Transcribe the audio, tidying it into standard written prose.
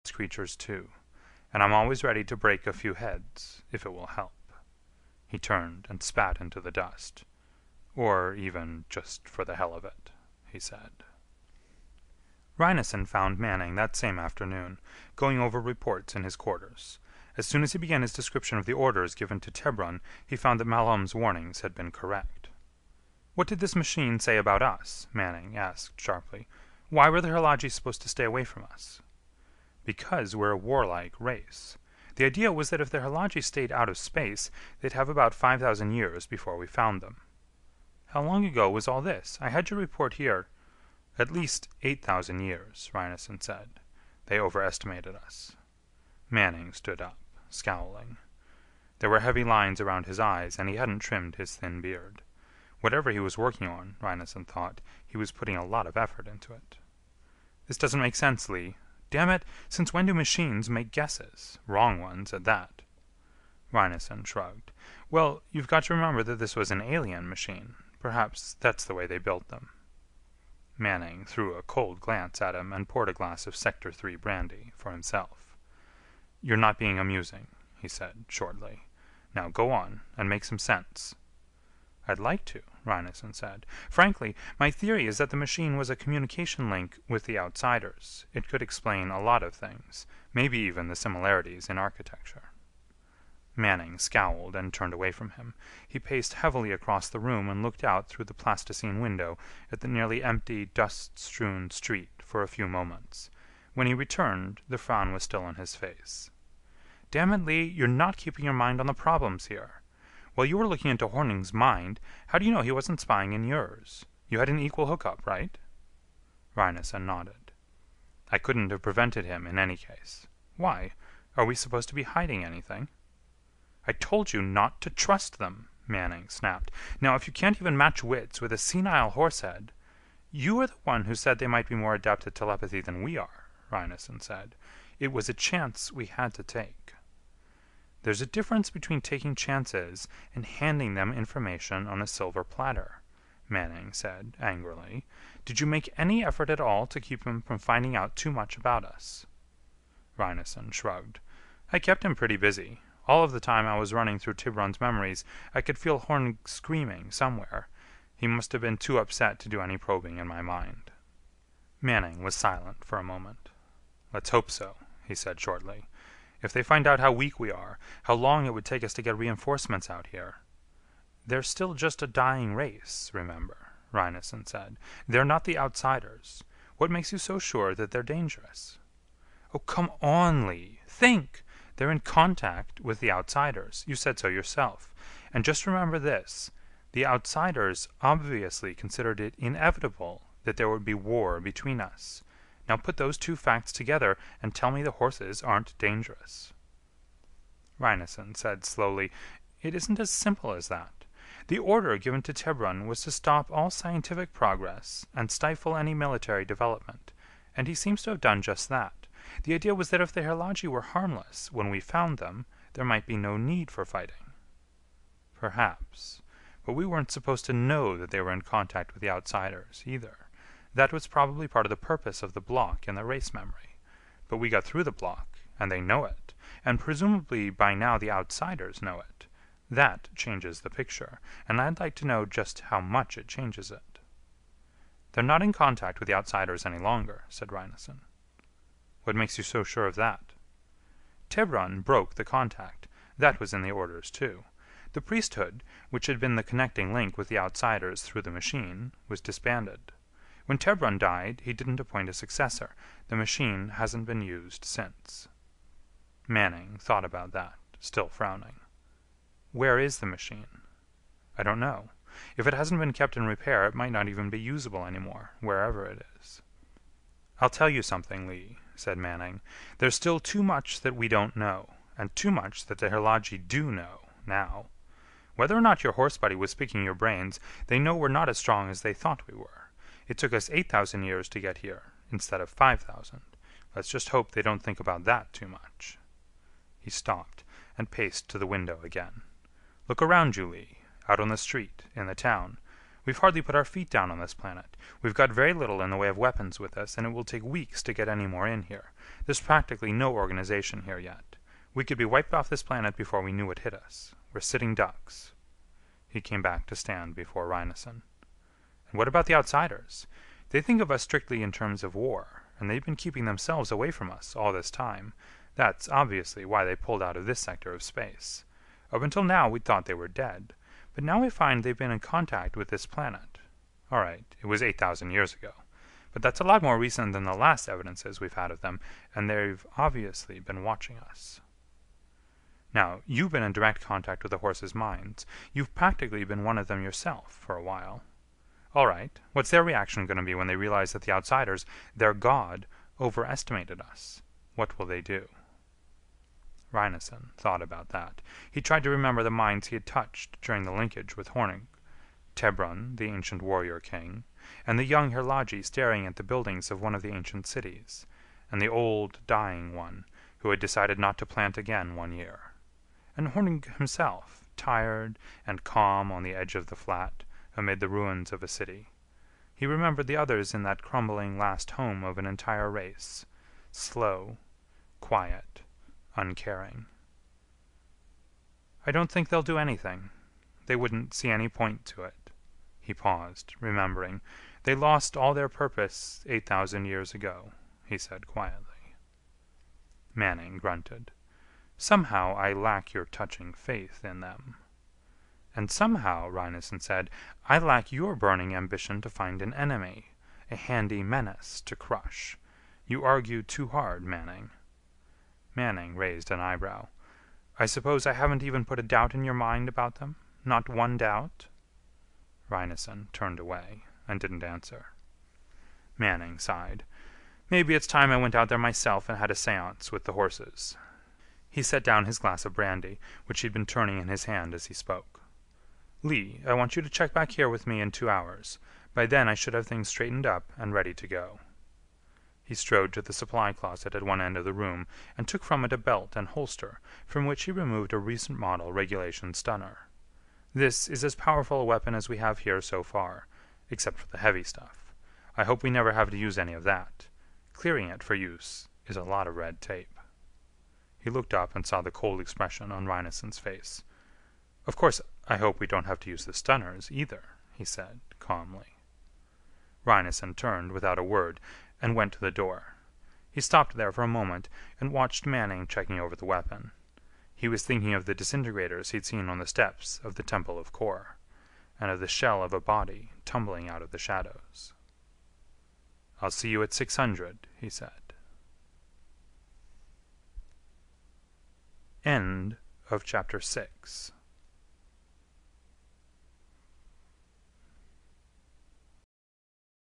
its creatures too, and I'm always ready to break a few heads, if it will help. He turned and spat into the dust. Or even just for the hell of it, he said. Rhinoson found Manning that same afternoon, going over reports in his quarters. As soon as he began his description of the orders given to Tebron, he found that Malholm's warnings had been correct. "What did this machine say about us?" Manning asked sharply. "Why were the Herlagi supposed to stay away from us?" "Because we're a warlike race. The idea was that if the Herlagi stayed out of space, they'd have about 5,000 years before we found them." "How long ago was all this? I had your report here." "At least 8,000 years," Rhinoson said. "They overestimated us." Manning stood up, scowling. There were heavy lines around his eyes, and he hadn't trimmed his thin beard. Whatever he was working on, Rhinoson thought, he was putting a lot of effort into it. "This doesn't make sense, Lee. Damn it, since when do machines make guesses? Wrong ones, at that." Rhinoson shrugged. "Well, you've got to remember that this was an alien machine. Perhaps that's the way they built them." Manning threw a cold glance at him and poured a glass of Sector 3 brandy for himself. "You're not being amusing," he said shortly. "Now go on, and make some sense." "I'd like to," Rhinoson said. "Frankly, my theory is that the machine was a communication link with the Outsiders. It could explain a lot of things, maybe even the similarities in architecture." Manning scowled and turned away from him. He paced heavily across the room and looked out through the plasticine window at the nearly empty, dust-strewn street for a few moments. When he returned, the frown was still on his face. "Damn it, Lee, you're not keeping your mind on the problems here. While you were looking into Horning's mind, how do you know he wasn't spying in yours? You had an equal hookup, right?" Rhinoson nodded. "I couldn't have prevented him in any case. Why? Are we supposed to be hiding anything?" "I told you not to trust them," Manning snapped. "Now, if you can't even match wits with a senile horsehead—" "You were the one who said they might be more adept at telepathy than we are," Rhinoson said. "It was a chance we had to take." "There's a difference between taking chances and handing them information on a silver platter," Manning said angrily. "Did you make any effort at all to keep him from finding out too much about us?" Rhinoson shrugged. "I kept him pretty busy. All of the time I was running through Tibron's memories, I could feel Horn screaming somewhere. He must have been too upset to do any probing in my mind." Manning was silent for a moment. "Let's hope so," he said shortly. "If they find out how weak we are, how long it would take us to get reinforcements out here—" "They're still just a dying race, remember," Rhinoson said. "They're not the Outsiders. What makes you so sure that they're dangerous?" "Oh, come on, Lee. Think! They're in contact with the Outsiders. You said so yourself. And just remember this. The Outsiders obviously considered it inevitable that there would be war between us. Now put those two facts together and tell me the horses aren't dangerous." Rhinoson said slowly, "It isn't as simple as that. The order given to Tebron was to stop all scientific progress and stifle any military development, and he seems to have done just that. The idea was that if the Herlagi were harmless when we found them, there might be no need for fighting." "Perhaps. But we weren't supposed to know that they were in contact with the Outsiders, either. That was probably part of the purpose of the block in the race memory. But we got through the block, and they know it, and presumably by now the Outsiders know it. That changes the picture, and I'd like to know just how much it changes it." "They're not in contact with the Outsiders any longer," said Rhinoson. "What makes you so sure of that?" "Tebron broke the contact. That was in the orders, too. The priesthood, which had been the connecting link with the Outsiders through the machine, was disbanded. When Tebron died, he didn't appoint a successor. The machine hasn't been used since." Manning thought about that, still frowning. "Where is the machine?" "I don't know. If it hasn't been kept in repair, it might not even be usable anymore, wherever it is." "I'll tell you something, Lee," said Manning. "There's still too much that we don't know, and too much that the Herlagi do know, now. Whether or not your horse buddy was picking your brains, they know we're not as strong as they thought we were. It took us 8,000 years to get here, instead of 5,000. Let's just hope they don't think about that too much." He stopped and paced to the window again. "Look around you, Lee, out on the street, in the town. We've hardly put our feet down on this planet. We've got very little in the way of weapons with us, and it will take weeks to get any more in here. There's practically no organization here yet. We could be wiped off this planet before we knew what hit us. We're sitting ducks." He came back to stand before Reinesen. "And what about the outsiders? They think of us strictly in terms of war, and they've been keeping themselves away from us all this time. That's obviously why they pulled out of this sector of space. Up until now we'd thought they were dead, but now we find they've been in contact with this planet. All right, it was 8,000 years ago, but that's a lot more recent than the last evidences we've had of them, and they've obviously been watching us. Now, you've been in direct contact with the horses' minds. You've practically been one of them yourself for a while. All right, what's their reaction going to be when they realize that the outsiders, their god, overestimated us? What will they do?" Reinesen thought about that. He tried to remember the minds he had touched during the linkage with Hornig, Tebrun, the ancient warrior king, and the young Herlagi staring at the buildings of one of the ancient cities, and the old, dying one who had decided not to plant again 1 year. And Hornig himself, tired and calm on the edge of the flat, amid the ruins of a city. He remembered the others in that crumbling last home of an entire race, slow, quiet, uncaring. "I don't think they'll do anything. They wouldn't see any point to it." He paused, remembering. "They lost all their purpose 8,000 years ago," he said quietly. Manning grunted. "Somehow I lack your touching faith in them." "And somehow," Reinesen said, "I lack your burning ambition to find an enemy, a handy menace to crush. You argue too hard, Manning." Manning raised an eyebrow. "I suppose I haven't even put a doubt in your mind about them? Not one doubt?" Reinesen turned away and didn't answer. Manning sighed. "Maybe it's time I went out there myself and had a séance with the horses." He set down his glass of brandy, which he'd been turning in his hand as he spoke. "Lee, I want you to check back here with me in 2 hours. By then I should have things straightened up and ready to go." He strode to the supply closet at one end of the room and took from it a belt and holster from which he removed a recent model regulation stunner. "This is as powerful a weapon as we have here so far, except for the heavy stuff. I hope we never have to use any of that. Clearing it for use is a lot of red tape." He looked up and saw the cold expression on Reinesen's face. "Of course, I hope we don't have to use the stunners, either," he said, calmly. Reinesen turned without a word and went to the door. He stopped there for a moment and watched Manning checking over the weapon. He was thinking of the disintegrators he'd seen on the steps of the Temple of Kor, and of the shell of a body tumbling out of the shadows. "I'll see you at 600, he said. End of chapter 6.